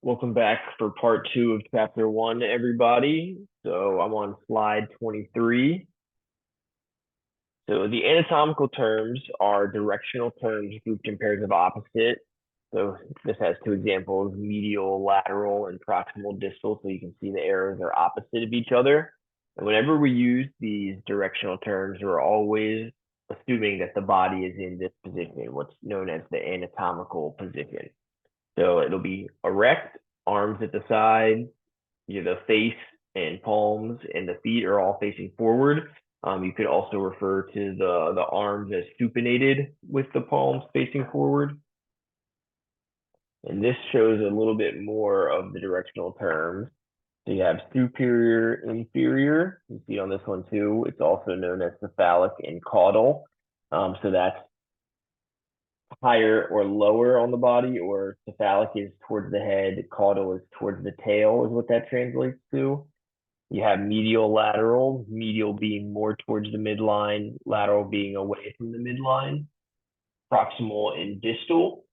Welcome back for part two of chapter one, everybody. So I'm on slide 23. So the anatomical terms are directional terms grouped in pairs of opposite. So this has two examples, medial, lateral, and proximal, distal. So you can see the arrows are opposite of each other. And whenever we use these directional terms, we're always assuming that the body is in this position, what's known as the anatomical position. So it'll be erect, arms at the side, the face and palms and the feet are all facing forward. You could also refer to the arms as supinated with the palms facing forward. And this shows a little bit more of the directional terms. So you have superior, inferior. You see on this one too. It's also known as cephalic and caudal. So that's higher or lower on the body, or cephalic is towards the head, caudal is towards the tail, is what that translates to. You have medial, lateral, medial being more towards the midline, lateral being away from the midline. Proximal and distal.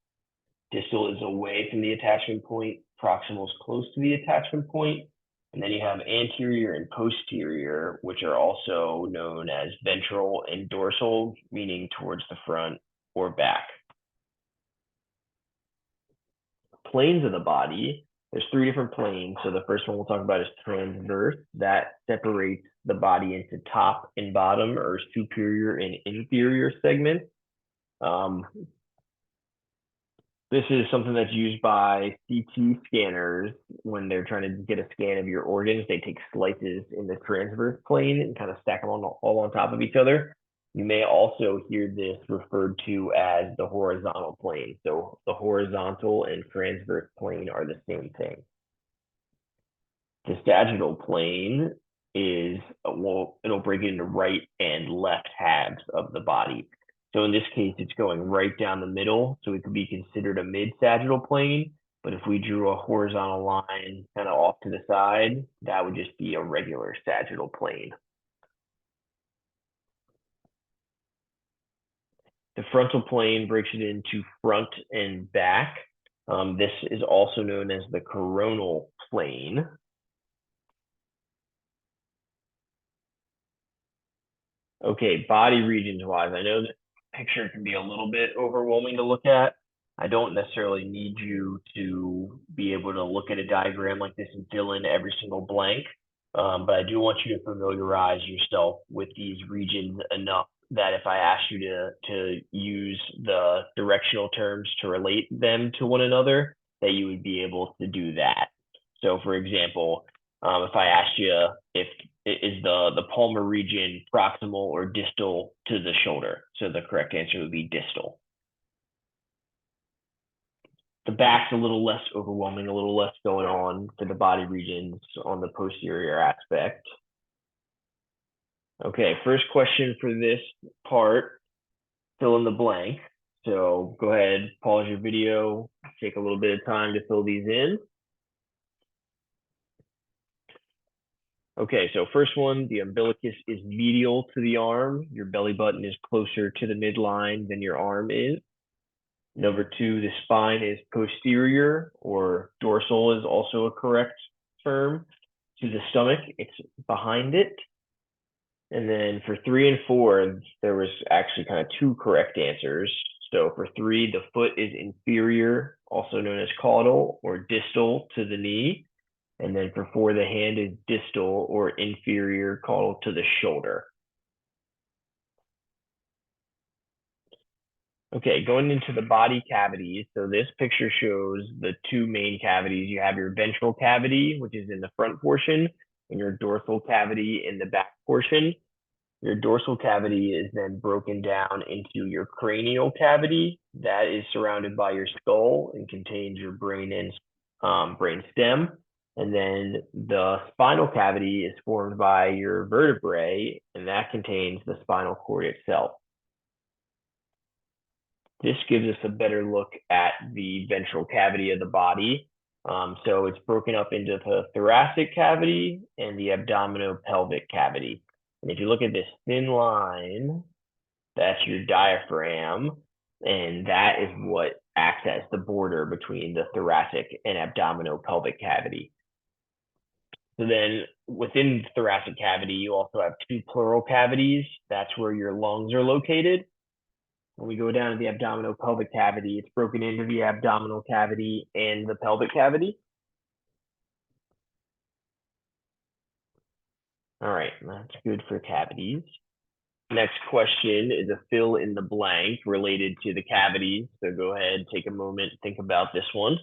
Distal is away from the attachment point, proximal is close to the attachment point. And then you have anterior and posterior, which are also known as ventral and dorsal, meaning towards the front or back. Planes of the body, there's three different planes. So the first one we'll talk about is transverse. That separates the body into top and bottom, or superior and inferior segments. This is something that's used by CT scanners when they're trying to get a scan of your organs. They take slices in the transverse plane and kind of stack them all on top of each other. You may also hear this referred to as the horizontal plane. So the horizontal and transverse plane are the same thing. The sagittal plane is, well, it'll break it into right and left halves of the body. So in this case, it's going right down the middle. So it could be considered a mid-sagittal plane. But if we drew a horizontal line kind of off to the side, that would just be a regular sagittal plane. The frontal plane breaks it into front and back. This is also known as the coronal plane. Okay, body regions wise, I know that picture can be a little bit overwhelming to look at. I don't necessarily need you to be able to look at a diagram like this and fill in every single blank. But I do want you to familiarize yourself with these regions enough that if I ask you to use the directional terms to relate them to one another, that you would be able to do that. So for example, if I asked you if is the palmar region proximal or distal to the shoulder, so the correct answer would be distal. The back's a little less overwhelming, a little less going on for the body regions on the posterior aspect. Okay, first question for this part, fill in the blank. So go ahead, pause your video, take a little bit of time to fill these in. Okay, so first one, the umbilicus is medial to the arm. Your belly button is closer to the midline than your arm is. Number two, the spine is posterior, or dorsal is also a correct term. To the stomach, it's behind it. And then for three and four, there was actually kind of two correct answers. So for three, the foot is inferior, also known as caudal or distal to the knee. And then for four, the hand is distal or inferior caudal to the shoulder. Okay, going into the body cavities. So this picture shows the two main cavities. You have your ventral cavity, which is in the front portion, and your dorsal cavity in the back portion. Your dorsal cavity is then broken down into your cranial cavity. That is surrounded by your skull and contains your brain and brain stem. And then the spinal cavity is formed by your vertebrae, and that contains the spinal cord itself. This gives us a better look at the ventral cavity of the body. So it's broken up into the thoracic cavity and the abdominopelvic cavity. And if you look at this thin line, that's your diaphragm, and that is what acts as the border between the thoracic and abdominopelvic cavity. So then within the thoracic cavity, you also have two pleural cavities. That's where your lungs are located. When we go down to the abdominopelvic cavity, it's broken into the abdominal cavity and the pelvic cavity. All right, that's good for cavities. Next question is a fill in the blank related to the cavities. So go ahead, take a moment, think about this one.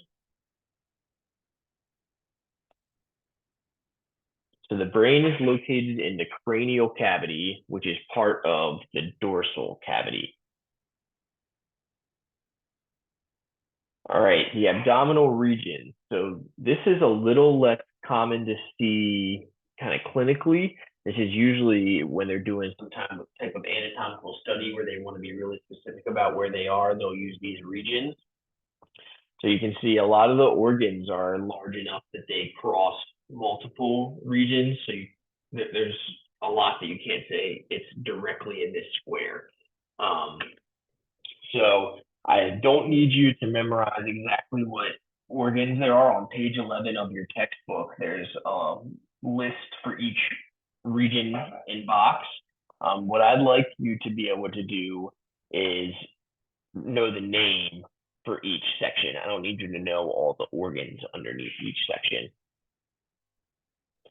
So the brain is located in the cranial cavity, which is part of the dorsal cavity. All right, the abdominal region. So this is a little less common to see kind of clinically. This is usually when they're doing some type of anatomical study where they want to be really specific about where they are, they'll use these regions. So you can see a lot of the organs are large enough that they cross multiple regions. So there's a lot that you can't say it's directly in this square. So I don't need you to memorize exactly what organs there are. On page 11 of your textbook, there's a list for each region in box. What I'd like you to be able to do is know the name for each section. I don't need you to know all the organs underneath each section.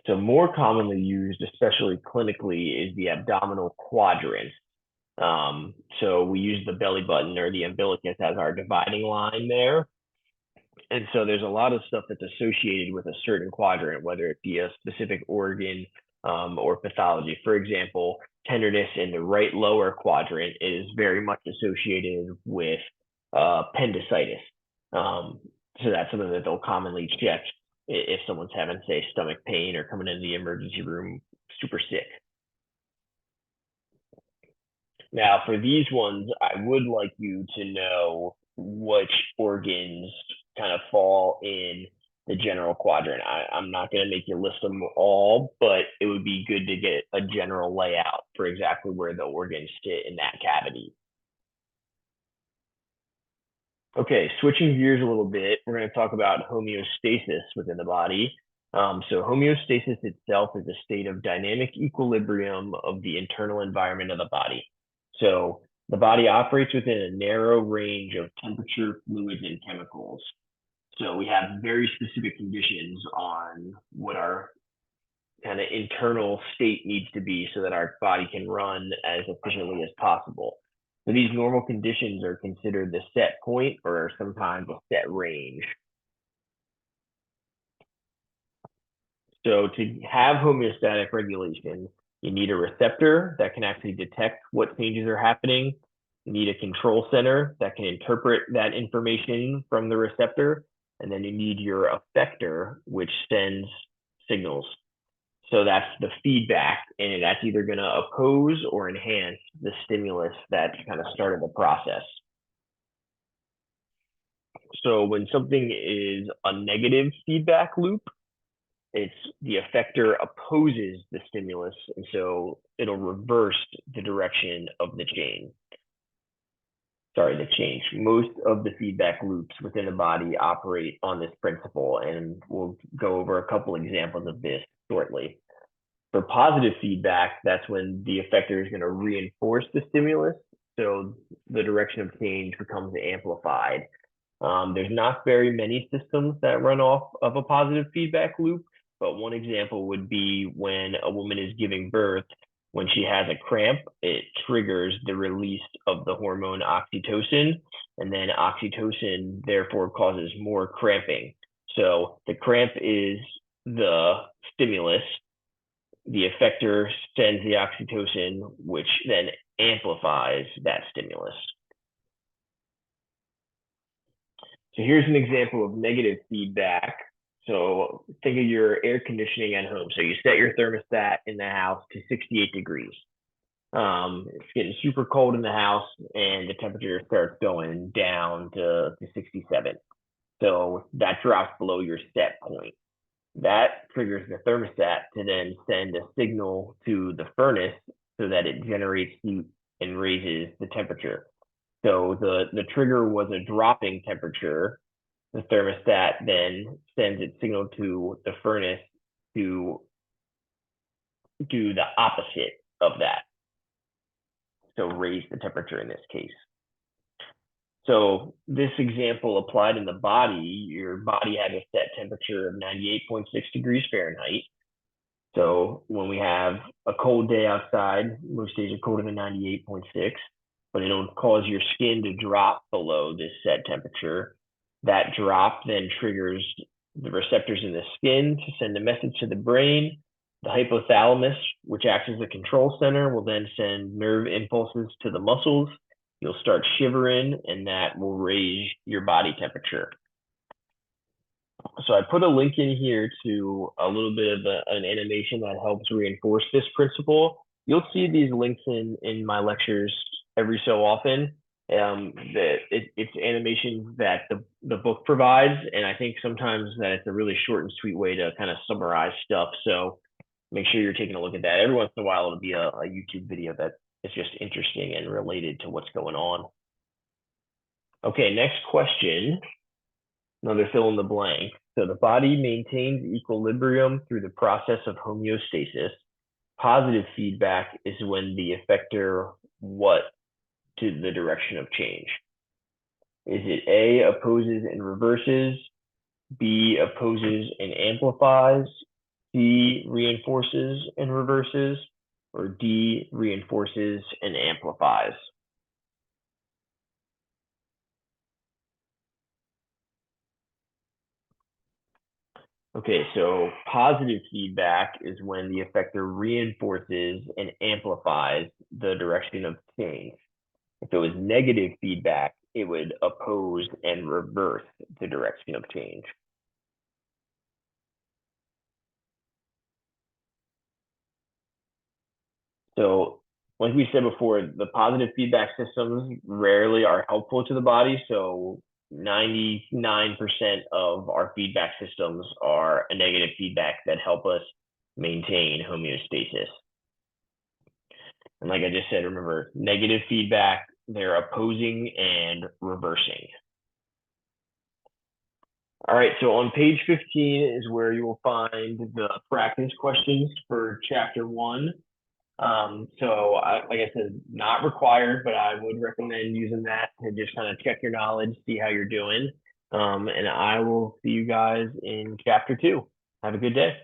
So more commonly used, especially clinically, is the abdominal quadrant. So we use the belly button or the umbilicus as our dividing line there. And so there's a lot of stuff that's associated with a certain quadrant, whether it be a specific organ or pathology. For example, tenderness in the right lower quadrant is very much associated with appendicitis. So that's something that they'll commonly check if someone's having, say, stomach pain or coming into the emergency room super sick. Now, for these ones, I would like you to know which organs kind of fall in the general quadrant. I'm not going to make you list them all, but it would be good to get a general layout for exactly where the organs sit in that cavity. Okay, switching gears a little bit, we're going to talk about homeostasis within the body. So homeostasis itself is a state of dynamic equilibrium of the internal environment of the body. So the body operates within a narrow range of temperature, fluids, and chemicals. So we have very specific conditions on what our kind of internal state needs to be so that our body can run as efficiently as possible. So these normal conditions are considered the set point or sometimes a set range. So to have homeostatic regulation, you need a receptor that can actually detect what changes are happening. You need a control center that can interpret that information from the receptor. And then you need your effector, which sends signals. So that's the feedback, and that's either going to oppose or enhance the stimulus that kind of started the process. So when something is a negative feedback loop, it's the effector opposes the stimulus, and so it'll reverse the direction of the change. Most of the feedback loops within the body operate on this principle, and we'll go over a couple examples of this shortly. For positive feedback, that's when the effector is going to reinforce the stimulus, so the direction of change becomes amplified. There's not very many systems that run off of a positive feedback loop, but one example would be when a woman is giving birth. When she has a cramp, it triggers the release of the hormone oxytocin, and then oxytocin therefore causes more cramping. So the cramp is the stimulus. The effector sends the oxytocin, which then amplifies that stimulus. So here's an example of negative feedback. So think of your air conditioning at home. So you set your thermostat in the house to 68 degrees. It's getting super cold in the house and the temperature starts going down to 67. So that drops below your set point. That triggers the thermostat to then send a signal to the furnace so that it generates heat and raises the temperature. So the trigger was a dropping temperature. The thermostat then sends its signal to the furnace to do the opposite of that. So raise the temperature in this case. So this example applied in the body, your body had a set temperature of 98.6 degrees Fahrenheit. So when we have a cold day outside, most days are colder than 98.6, but it'll cause your skin to drop below this set temperature. That drop then triggers the receptors in the skin to send a message to the brain. The hypothalamus, which acts as a control center, will then send nerve impulses to the muscles. You'll start shivering, and that will raise your body temperature. So I put a link in here to a little bit of an animation that helps reinforce this principle. You'll see these links in my lectures every so often. It's animations that the book provides, and I think sometimes that it's a really short and sweet way to kind of summarize stuff. So make sure you're taking a look at that. Every once in a while, it'll be a YouTube video that is just interesting and related to what's going on. Okay, next question. Another fill in the blank. So the body maintains equilibrium through the process of homeostasis. Positive feedback is when the effector what to the direction of change. Is it A, opposes and reverses, B, opposes and amplifies, C, reinforces and reverses, or D, reinforces and amplifies? Okay, so positive feedback is when the effector reinforces and amplifies the direction of change. If it was negative feedback, it would oppose and reverse the direction of change. So, like we said before, the positive feedback systems rarely are helpful to the body. So 99% of our feedback systems are a negative feedback that help us maintain homeostasis. And like I just said, remember, negative feedback, they're opposing and reversing. All right, so on page 15 is where you will find the practice questions for chapter 1. Like I said, not required, but I would recommend using that to just kind of check your knowledge, see how you're doing. And I will see you guys in chapter 2. Have a good day.